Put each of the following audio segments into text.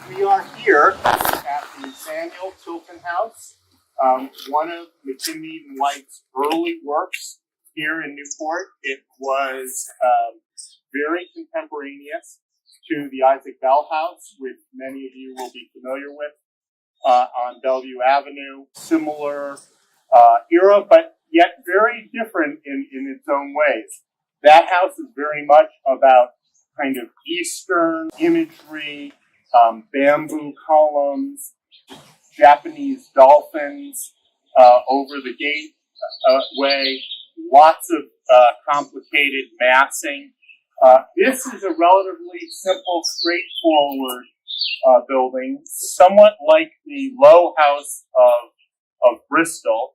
We are here at the Samuel Tilton House, one of McKim, Mead and White's early works here in Newport. It was very contemporaneous to the Isaac Bell House, which many of you will be familiar with on Bellevue Avenue. Similar era, but yet very different in its own ways. That house is very much about kind of Eastern imagery, bamboo columns, Japanese dolphins over the gateway, lots of complicated massing. This is a relatively simple, straightforward building, somewhat like the Low House of Bristol,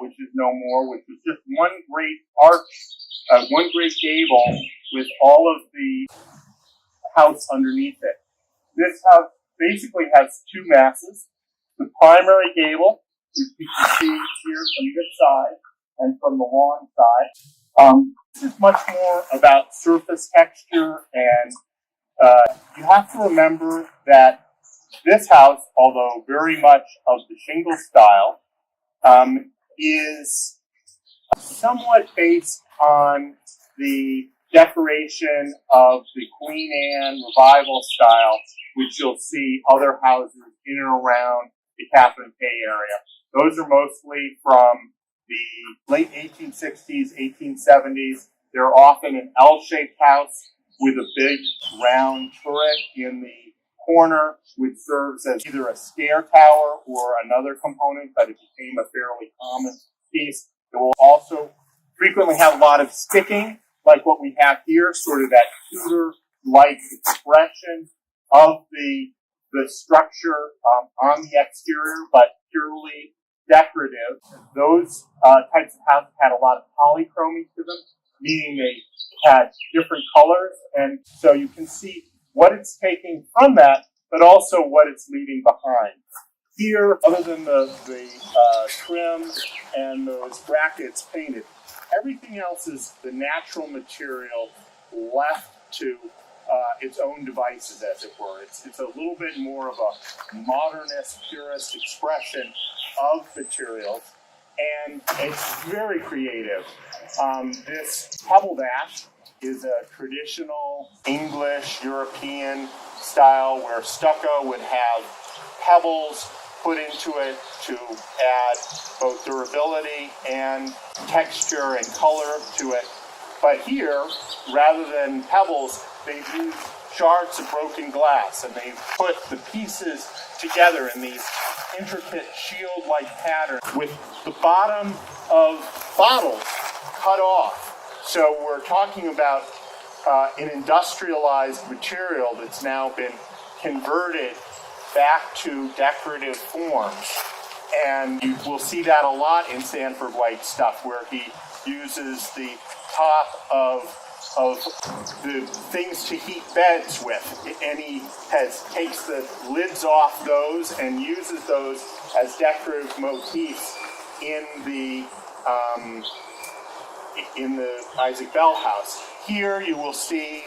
which is no more, which was just one great arch, one great gable with all of the house underneath it. This house basically has two masses. The primary gable, which you can see here from this side and from the lawn side. This is much more about surface texture, and you have to remember that this house, although very much of the shingle style, is somewhat based on the decoration of the Queen Anne Revival style, which you'll see other houses in and around the Catherine Cay area. Those are mostly from the late 1860s, 1870s. They're often an L-shaped house with a big round turret in the corner, which serves as either a stair tower or another component, but it became a fairly common piece. It will also frequently have a lot of sticking, like what we have here, sort of that Tudor-like expression of the structure on the exterior, but purely decorative. Those types of houses had a lot of polychromy to them, meaning they had different colors, and so you can see what it's taking from that, but also what it's leaving behind. Here, other than the trim and those brackets painted, everything else is the natural material left to its own devices, as it were. It's a little bit more of a modernist, purist expression of materials, and it's very creative. This pebble dash is a traditional English, European style where stucco would have pebbles put into it to add both durability and texture and color to it. But here, rather than pebbles, they've used shards of broken glass, and they've put the pieces together in these intricate shield-like patterns with the bottom of bottles cut off. So we're talking about an industrialized material that's now been converted back to decorative forms. And you will see that a lot in Sanford White's stuff, where he uses the top of the things to heat beds with, and he takes the lids off those and uses those as decorative motifs in the Isaac Bell House. Here you will see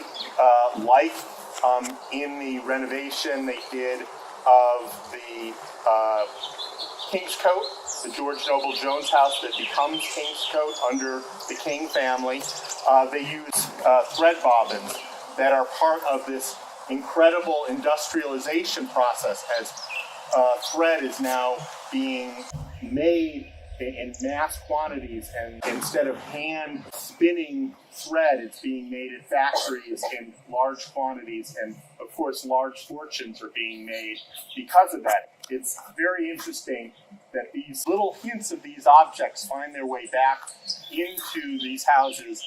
in the renovation they did of the Kingscote, the George Noble Jones house that becomes Kingscote under the King family. They use thread bobbins that are part of this incredible industrialization process, as thread is now being made in mass quantities, and instead of hand spinning thread, it's being made at factories in large quantities, and of course large fortunes are being made because of that. It's very interesting that these little hints of these objects find their way back into these houses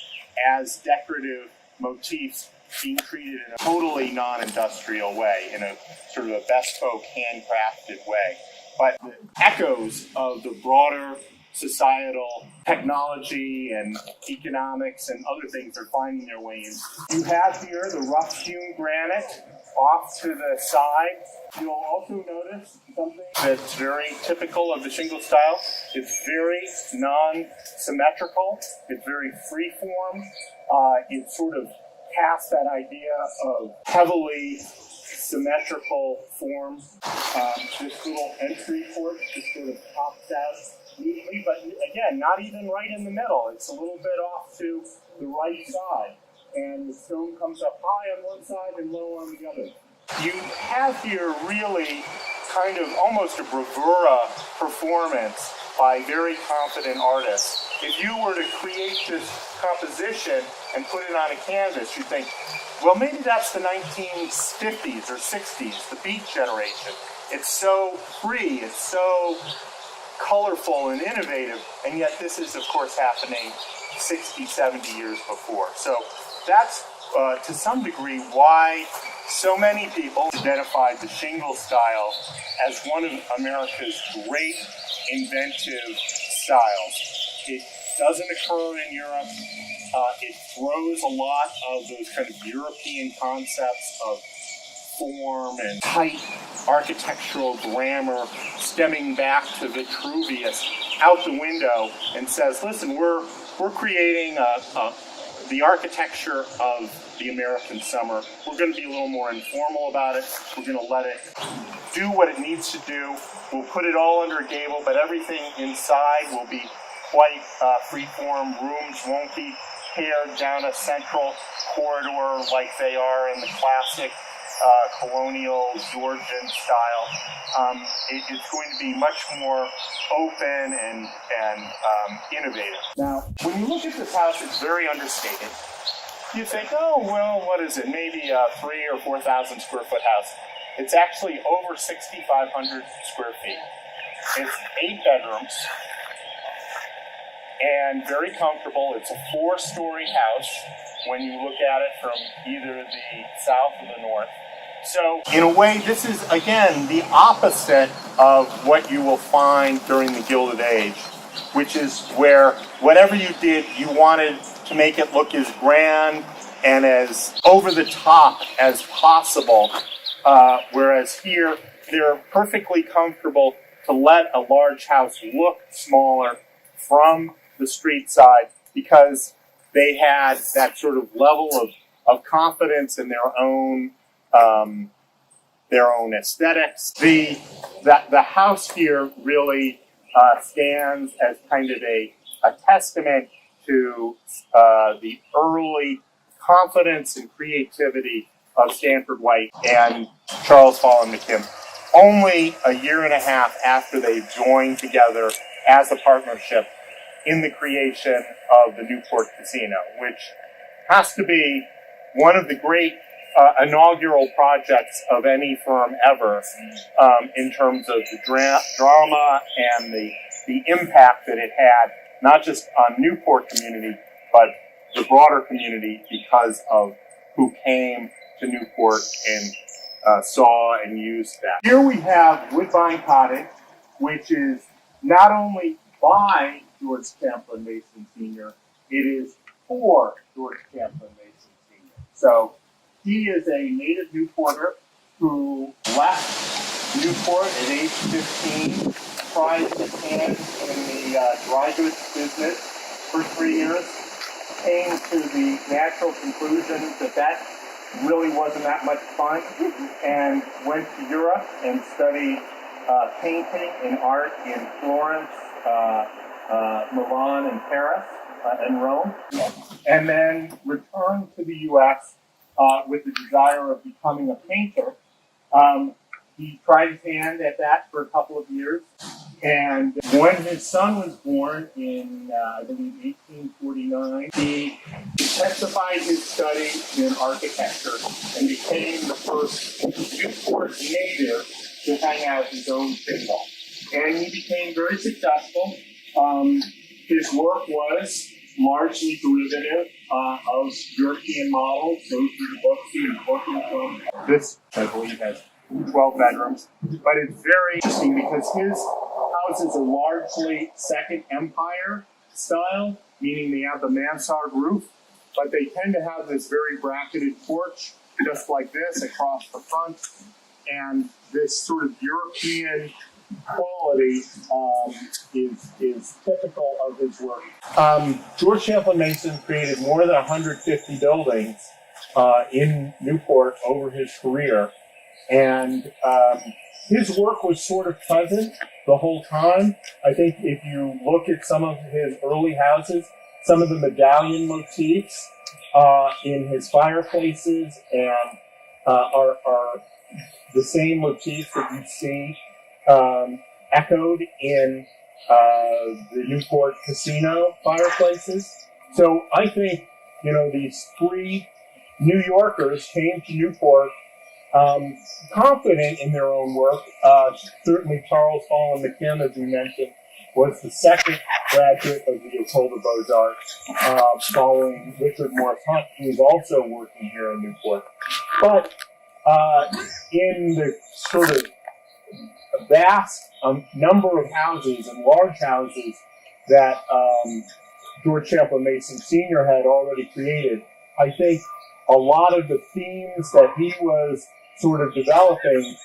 as decorative motifs being treated in a totally non-industrial way, in a sort of a bespoke, handcrafted way. But the echoes of the broader societal technology and economics and other things are finding their way in. You have here the rough-hewn granite off to the side. You'll also notice something that's very typical of the shingle style. It's very non-symmetrical. It's very free-form. It sort of casts that idea of heavily symmetrical form. This little entry porch just sort of pops out neatly, but again, not even right in the middle. It's a little bit off to the right side. And the stone comes up high on one side and low on the other. You have here really kind of almost a bravura performance by very confident artists. If you were to create this composition and put it on a canvas, you'd think, well, maybe that's the 1950s or 60s, the Beat generation. It's so free, it's so colorful and innovative, and yet this is, of course, happening 60, 70 years before. So that's, to some degree, why so many people identified the shingle style as one of America's great inventive styles. It doesn't occur in Europe. It throws a lot of those kind of European concepts of form and tight architectural grammar stemming back to Vitruvius out the window and says, listen, we're creating the architecture of the American summer. We're going to be a little more informal about it. We're going to let it do what it needs to do. We'll put it all under a gable, but everything inside will be quite free-form. Rooms won't be paired down a central corridor like they are in the classic colonial Georgian style. It's going to be much more open and innovative. Now, when you look at this house, it's very understated. You think, oh, well, what is it? Maybe a 3,000 or 4,000 square foot house. It's actually over 6,500 square feet. It's 8 bedrooms and very comfortable. It's a 4-story house when you look at it from either the south or the north. So, in a way, this is, again, the opposite of what you will find during the Gilded Age, which is where whatever you did, you wanted to make it look as grand and as over-the-top as possible, whereas here, they're perfectly comfortable to let a large house look smaller from the street side because they had that sort of level of confidence in their own aesthetics. The house here really stands as kind of a testament to the early confidence and creativity of Stanford White and Charles Hall and McKim. Only a year and a half after they joined together as a partnership in the creation of the Newport Casino, which has to be one of the great inaugural projects of any firm ever in terms of the drama and the impact that it had, not just on Newport community, but the broader community because of who came to Newport and saw and used that. Here we have Woodbine Cottage, which is not only by George Champlin Mason Sr., it is for George Champlin Mason Sr. So he is a native Newporter who left Newport at age 15, tried his hand in the dry goods business for 3 years, came to the natural conclusion that really wasn't that much fun, and went to Europe and studied painting and art in Florence, Milan, and Paris, and Rome, and then returned to the U.S. With the desire of becoming a painter. He tried his hand at that for a couple of years, and when his son was born in, I believe, 1849, he intensified his study in architecture and became the first Newport native to hang out his own shingle. And he became very successful. His work was largely derivative of European models. Those are the books he was working from. This, I believe, has 12 bedrooms. But it's very interesting because his houses are largely Second Empire style, meaning they have the mansard roof, but they tend to have this very bracketed porch, just like this, across the front. And this sort of European quality is typical of his work. George Champlin Mason created more than 150 buildings in Newport over his career, And his work was sort of present the whole time. I think if you look at some of his early houses, some of the medallion motifs in his fireplaces and are the same motifs that you see echoed in the Newport Casino fireplaces. So I think, these three New Yorkers came to Newport confident in their own work. Certainly Charles Hall and McKim, as we mentioned, was the second graduate of the École des Beaux-Arts, following Richard Morris Hunt, who was also working here in Newport. But in the sort of vast number of houses and large houses that George Champlin Mason Sr. had already created, I think a lot of the themes that he was sort of developing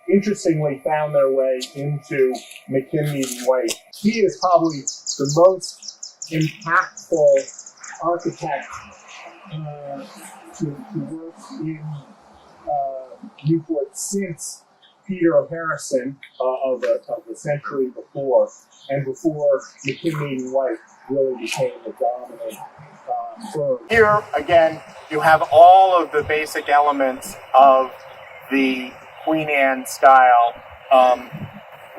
interestingly found their way into McKim, Mead and White. He is probably the most impactful architect to work in Newport since Peter of Harrison of the century before, and before McKim, Mead and White really became the dominant firm. Here, again, you have all of the basic elements of the Queen Anne style,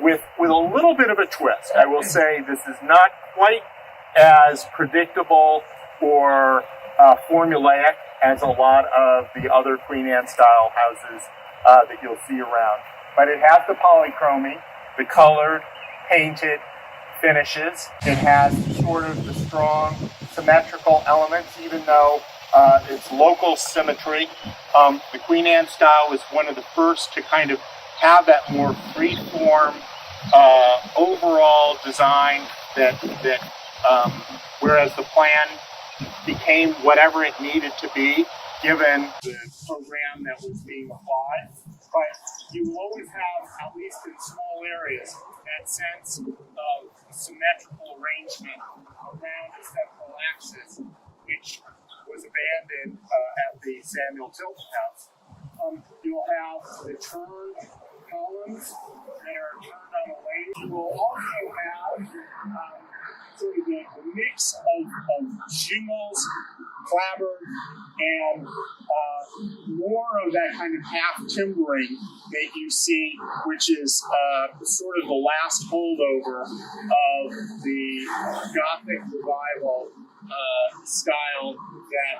with a little bit of a twist. I will say this is not quite as predictable or formulaic as a lot of the other Queen Anne style houses that you'll see around. But it has the polychromy, the colored, painted finishes. It has sort of the strong symmetrical elements, even though it's local symmetry. The Queen Anne style was one of the first to kind of have that more free-form overall design that whereas the plan became whatever it needed to be given the program that was being applied. But you will always have, at least in small areas, that sense of symmetrical arrangement around the central axis, which was abandoned at the Samuel Tilton House. You'll have the turned columns that are turned on a lathe. You will also have sort of a mix of shingles, clapboard, and more of that kind of half timbering that you see, which is sort of the last holdover of the Gothic revival style that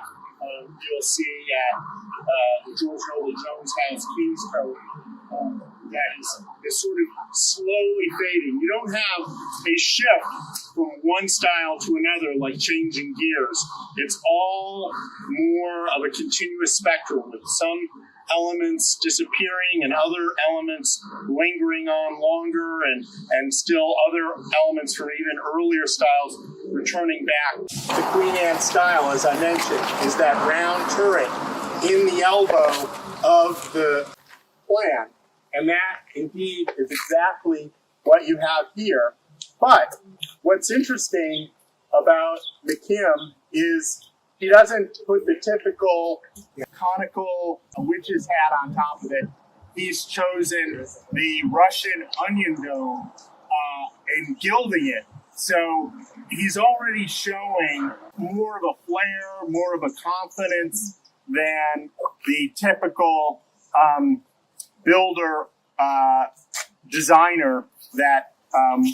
you'll see at the George Noble Jones House, Kingscote. That is sort of slowly fading. You don't have a shift from one style to another like changing gears. It's all more of a continuous spectrum with some elements disappearing and other elements lingering on longer and still other elements from even earlier styles returning back. The Queen Anne style, as I mentioned, is that round turret in the elbow of the plan. And that, indeed, is exactly what you have here. But what's interesting about McKim is he doesn't put the typical conical witch's hat on top of it. He's chosen the Russian onion dome and gilding it. So he's already showing more of a flair, more of a confidence than the typical builder, designer that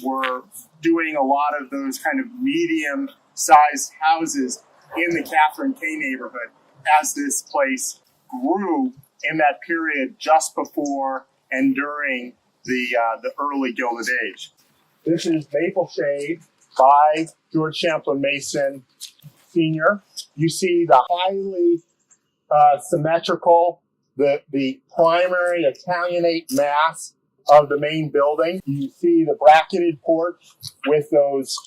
were doing a lot of those kind of medium-sized houses in the Catherine K neighborhood as this place grew in that period just before and during the early Gilded Age. This is Maple Shade by George Champlin Mason Sr. You see the highly symmetrical, the primary Italianate mass of the main building. You see the bracketed porch with those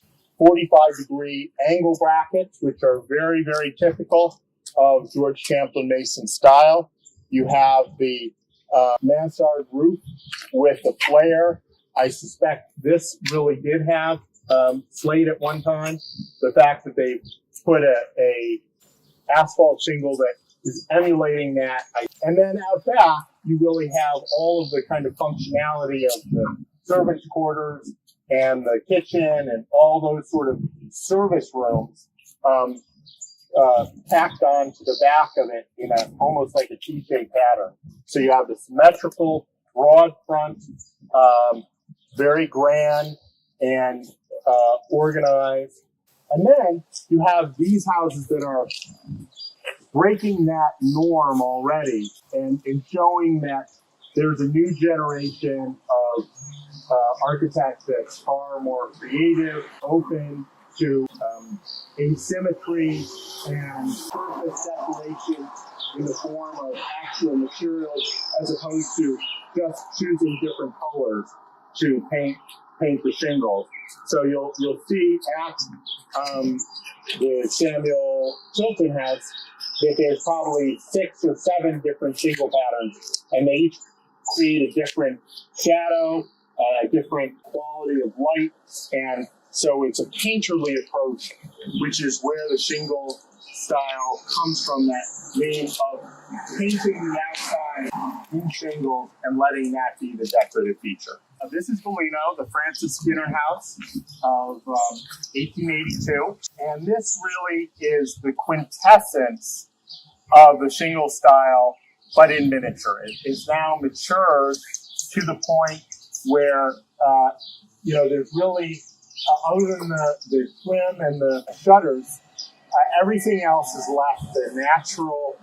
45-degree angle brackets, which are very, very typical of George Champlin Mason style. You have the mansard roof with the flare. I suspect this really did have slate at one time. The fact that they put a asphalt shingle that is emulating that. And then out back, you really have all of the kind of functionality of the servants' quarters and the kitchen and all those sort of service rooms tacked on to the back of it in a almost like a T-shaped pattern. So you have the symmetrical, broad front, very grand and organized. And then you have these houses that are breaking that norm already and showing that there's a new generation of architects that's far more creative, open to asymmetry and surface decoration in the form of actual materials as opposed to just choosing different colors to paint the shingles. So you'll see at the Samuel Tilton house that there's probably 6 or 7 different shingle patterns, and they each create a different shadow, a different quality of light, and so it's a painterly approach, which is where the shingle style comes from, that name of painting the outside in shingles and letting that be the decorative feature. This is Bellino, the Francis Skinner house of 1882. And this really is the quintessence of the shingle style, but in miniature. It's now matured to the point where, there's really, other than the trim and the shutters, everything else is left the natural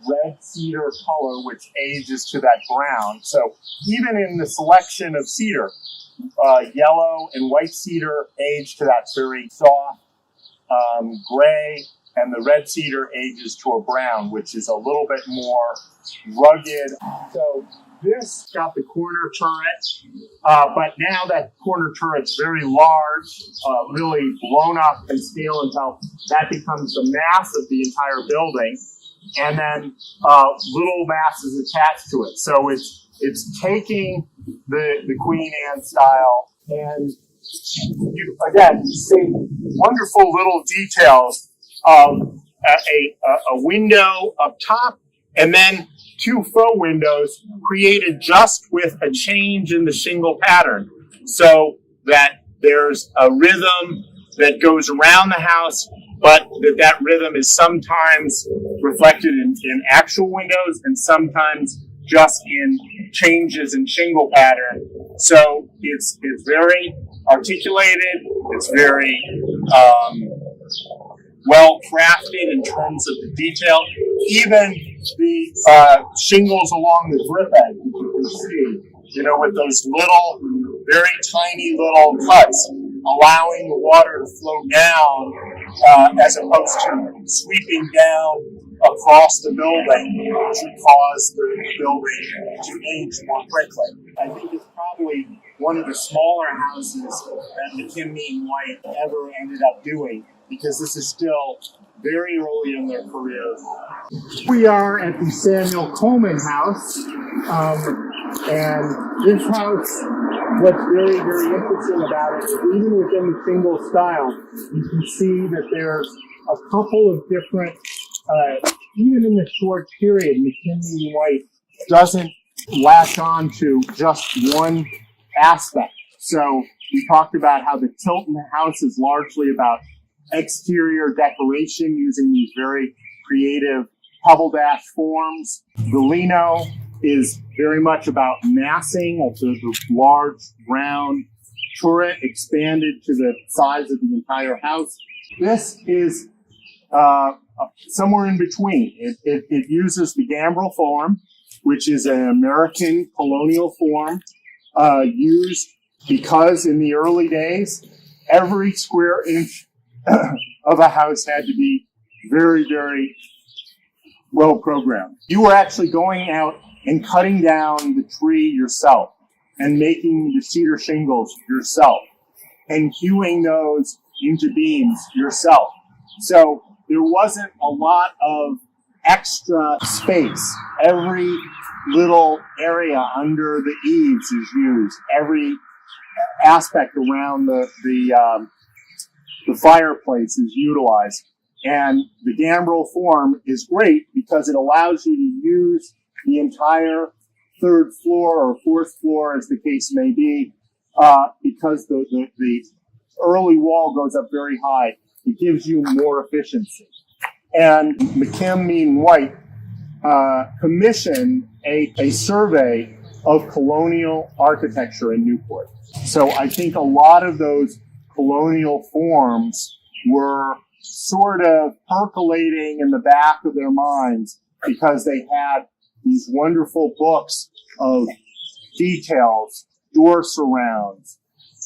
red cedar color, which ages to that brown. So even in the selection of cedar, yellow and white cedar age to that very soft gray, and the red cedar ages to a brown, which is a little bit more rugged. So this got the corner turret, but now that corner turret's very large, really blown up in scale until that becomes the mass of the entire building. And then little masses attached to it. So it's taking the Queen Anne style, and you, again, see wonderful little details of a window up top, and then 2 faux windows created just with a change in the shingle pattern, so that there's a rhythm that goes around the house, but that rhythm is sometimes reflected in actual windows and sometimes just in changes in shingle pattern. So it's very articulated, it's very well crafted in terms of the detail. Even the shingles along the drip edge, you can see, with those little, very tiny little cuts, allowing the water to flow down as opposed to sweeping down across the building, which would cause the building to age more quickly. I think it's probably one of the smaller houses that McKim, Mead and White ever ended up doing, because this is still very early in their career. We are at the Samuel Coleman house, and this house, what's very, very interesting about it is even within the shingle style, you can see that there's a couple of different, even in the short period, McKim, Mead and White doesn't latch on to just one aspect. So we talked about how the Tilton house is largely about exterior decoration using these very creative pebble dash forms. Bellino is very much about massing of the large round turret expanded to the size of the entire house. This is somewhere in between. It uses the gambrel form, which is an American colonial form used because in the early days, every square inch of a house had to be very, very well programmed. You were actually going out and cutting down the tree yourself and making the cedar shingles yourself and hewing those into beams yourself. So there wasn't a lot of extra space. Every little area under the eaves is used. Every aspect around the fireplace is utilized. And the gambrel form is great because it allows you to use the entire third floor or fourth floor, as the case may be, because the early wall goes up very high. It gives you more efficiency. And McKim, Mead and White commissioned a survey of colonial architecture in Newport. So I think a lot of those colonial forms were sort of percolating in the back of their minds because they had these wonderful books of details, door surrounds,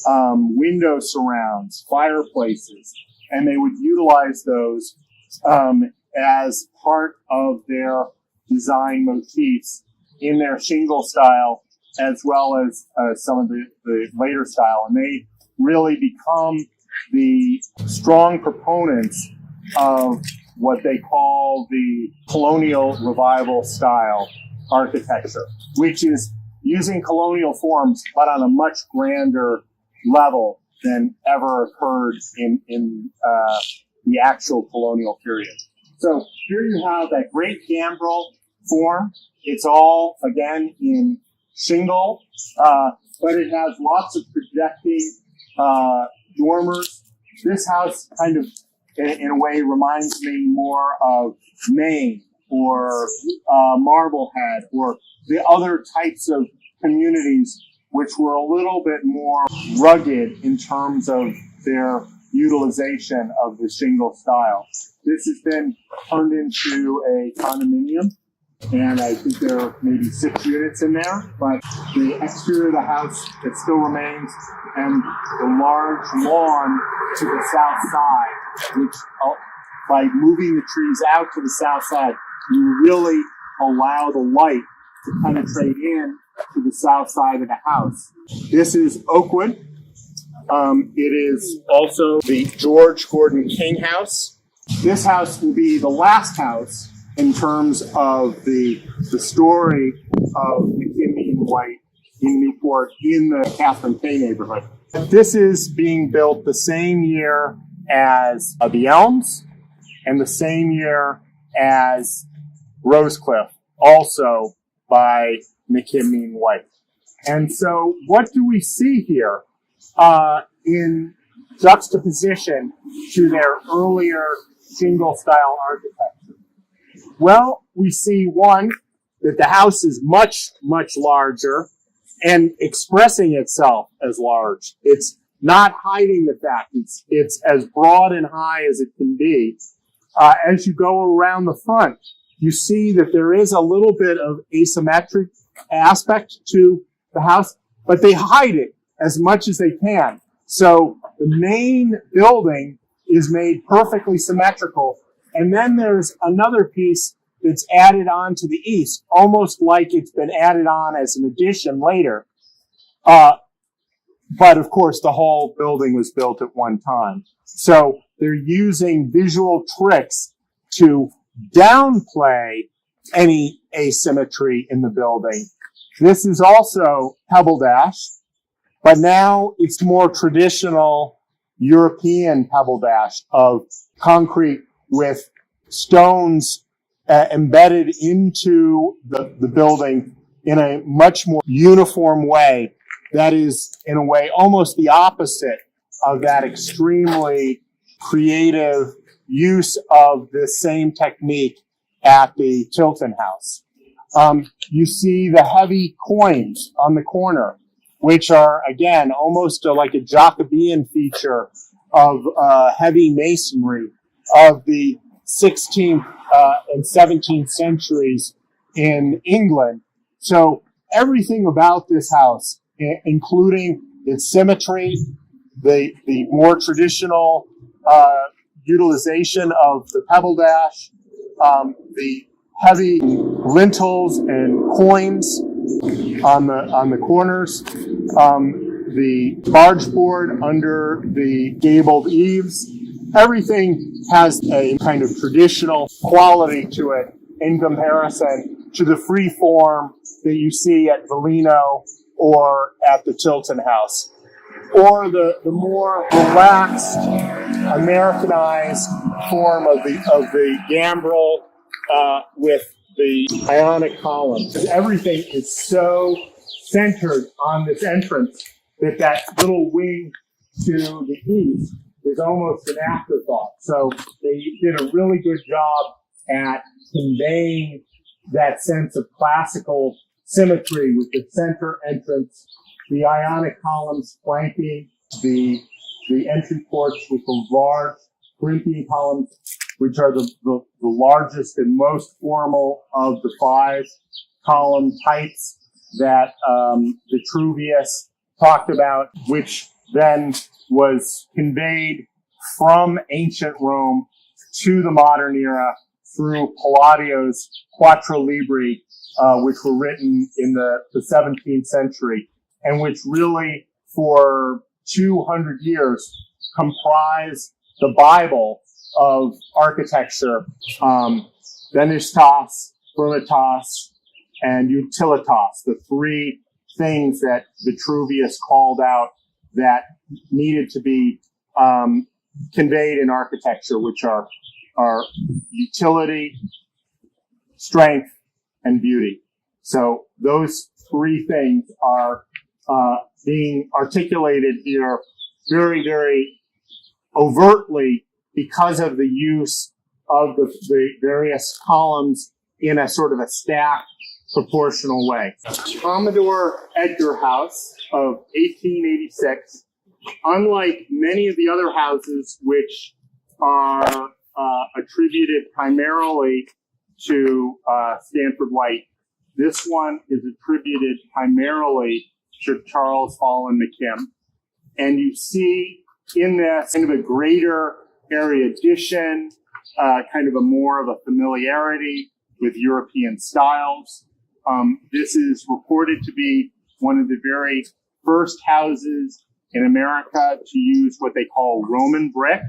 window surrounds, fireplaces, and they would utilize those as part of their design motifs in their shingle style as well as some of the later style. And they really become the strong proponents of what they call the colonial revival style architecture, which is using colonial forms but on a much grander level than ever occurred in the actual colonial period. So here you have that great gambrel form. It's all, again, in shingle, but it has lots of projecting dormers. This house kind of, in a way, reminds me more of Maine or Marblehead or the other types of communities which were a little bit more rugged in terms of their utilization of the shingle style. This has been turned into a condominium, and I think there are maybe 6 units in there, but the exterior of the house, it still remains, and the large lawn to the south side, which by moving the trees out to the south side, you really allow the light to penetrate in to the south side of the house. This is Oakwood. It is also the George Gordon King house. This house will be the last house in terms of the story of McKim, Mead and White in Newport in the Catherine K neighborhood. This is being built the same year as the Elms and the same year as Rosecliff, also by McKim, Mead and White. And so what do we see here in juxtaposition to their earlier shingle-style architecture? Well, we see, one, that the house is much, much larger and expressing itself as large. It's not hiding the fact. It's as broad and high as it can be. As you go around the front, you see that there is a little bit of asymmetric aspect to the house, but they hide it as much as they can. So the main building is made perfectly symmetrical, and then there's another piece that's added on to the east, almost like it's been added on as an addition later. But of course, the whole building was built at one time. So they're using visual tricks to downplay any asymmetry in the building. This is also pebble dash, but now it's more traditional European pebble dash of concrete with stones embedded into the building in a much more uniform way. That is, in a way, almost the opposite of that extremely creative use of the same technique at the Tilton House. You see the heavy coins on the corner, which are, again, almost like a Jacobean feature of heavy masonry of the 16th and 17th centuries in England. So everything about this house, including its symmetry, the more traditional utilization of the pebble dash, the heavy lintels and coins on the corners, the barge board under the gabled eaves. Everything has a kind of traditional quality to it in comparison to the free form that you see at Vellino or at the Tilton House, or the more relaxed Americanized form of the gambrel with the Ionic columns. Everything is so centered on this entrance that little wing to the east is almost an afterthought. So they did a really good job at conveying that sense of classical symmetry with the center entrance, the Ionic columns flanking the entry porch with the large Corinthian columns, which are the largest and most formal of the 5 column types that Vitruvius talked about, which then was conveyed from ancient Rome to the modern era through Palladio's Quattro Libri, which were written in the 17th century, and which really, for 200 years, comprise the Bible of architecture, Venustas, Firmitas, and Utilitas, the 3 things that Vitruvius called out that needed to be conveyed in architecture, which are utility, strength, and beauty. So those 3 things are being articulated here very, very overtly because of the use of the various columns in a sort of a stacked, proportional way. Commodore Edgar House of 1886, unlike many of the other houses which are attributed primarily to Stanford White, this one is attributed primarily to Charles Hall and McKim. And you see in this kind of a greater erudition, kind of a more of a familiarity with European styles. This is reported to be one of the very first houses in America to use what they call Roman brick,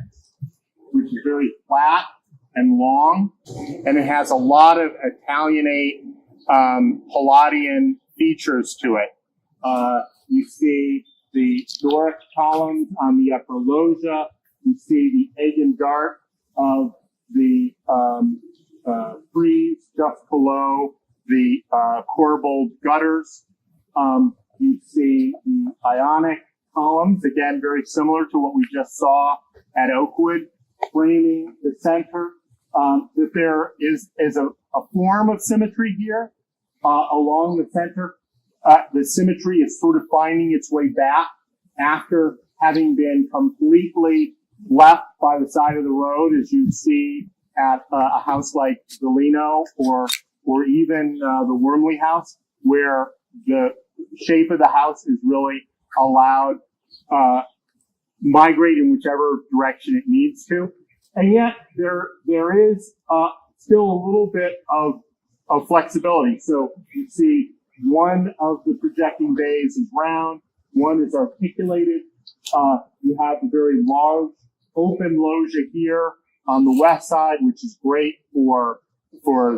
which is very flat and long, and it has a lot of Italianate Palladian features to it. You see the Doric columns on the upper loggia. You see the egg and dart of the frieze just below the corbelled gutters. You see the Ionic columns, again, very similar to what we just saw at Oakwood, framing the center. That there is a form of symmetry here along the center. The symmetry is sort of finding its way back after having been completely left by the side of the road, as you see at a house like Galeno or even the Wormley House, where the shape of the house is really allowed migrate in whichever direction it needs to. And yet there is still a little bit of flexibility. So you see one of the projecting bays is round, one is articulated. You have a very large open loggia here on the west side, which is great for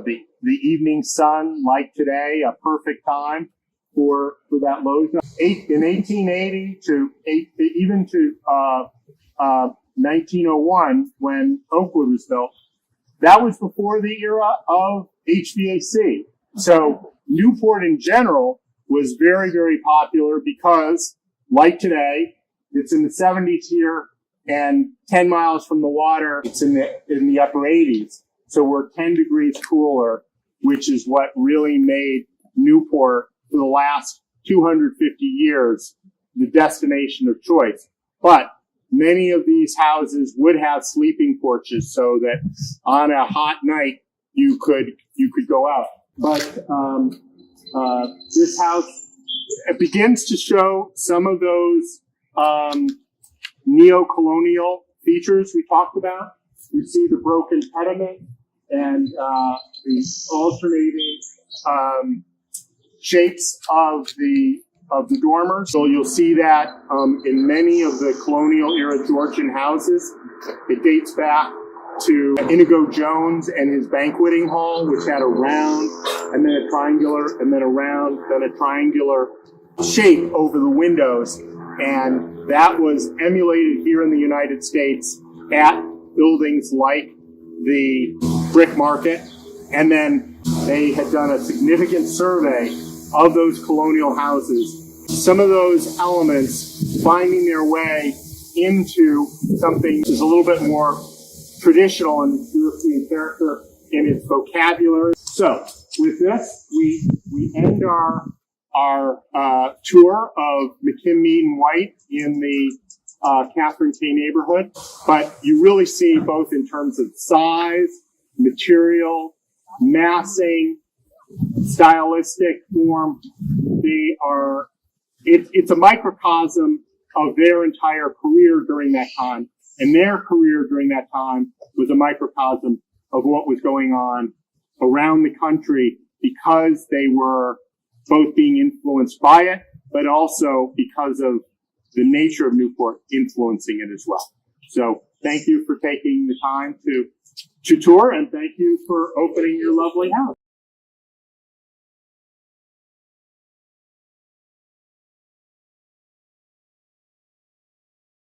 the evening sun, like today, a perfect time for that loggia. In 1880 to even to 1901, when Oakwood was built, that was before the era of HVAC. So Newport in general was very, very popular because, like today, it's in the 70s here, and 10 miles from the water, it's in the upper 80s. So we're 10 degrees cooler, which is what really made Newport, for the last 250 years, the destination of choice. But many of these houses would have sleeping porches so that on a hot night you could go out. But this house, it begins to show some of those neo-colonial features we talked about. You see the broken pediment and the alternating shapes of the dormers. So you'll see that in many of the colonial era Georgian houses. It dates back to Inigo Jones and his banqueting hall, which had a round and then a triangular and then a round, then a triangular shape over the windows. And that was emulated here in the United States at buildings like the Brick Market, and then they had done a significant survey of those colonial houses. Some of those elements finding their way into something that is a little bit more traditional in European character in its vocabulary. So with this, we end our tour of McKim, Mead and White in the Catherine K neighborhood. But you really see, both in terms of size, material, massing, stylistic form, it's a microcosm of their entire career during that time. And their career during that time was a microcosm of what was going on around the country, because they were both being influenced by it, but also because of the nature of Newport influencing it as well. So thank you for taking the time to tour, and thank you for opening your lovely house.